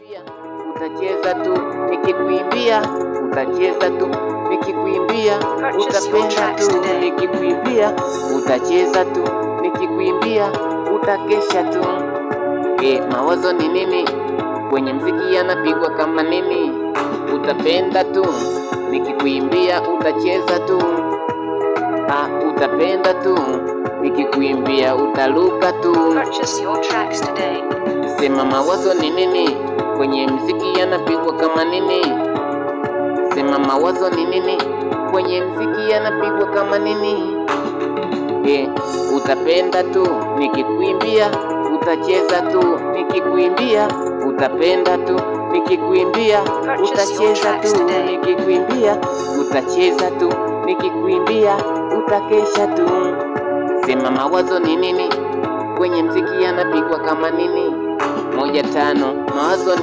Utacheza tu nikikuimbia, utacheza tu nikikuimbia, utapenda tu nikikuimbia, utacheza tu nikikuimbia, utakesha tu. Mawazo ni nini? Kwenye mziki yanapigwa kama nini? Utapenda tu nikikuimbia, utacheza tu. Utapenda tu nikikuimbia, utaluka tu. Sema mawazo ni nini? Kwenye mziki yanapigwa kama nini? Sema mawazo ni nini? Kwenye mziki yanapigwa kama nini? Utapenda tu nikikuimbia, utacheza tu nikikuimbia, utapenda tu nikikuimbia, utacheza tu nikikuimbia, utacheza tu nikikuimbia, utakesha tu. Sema mawazo ni nini? Kwenye mziki yanapigwa kama nini? 1 5 mawazo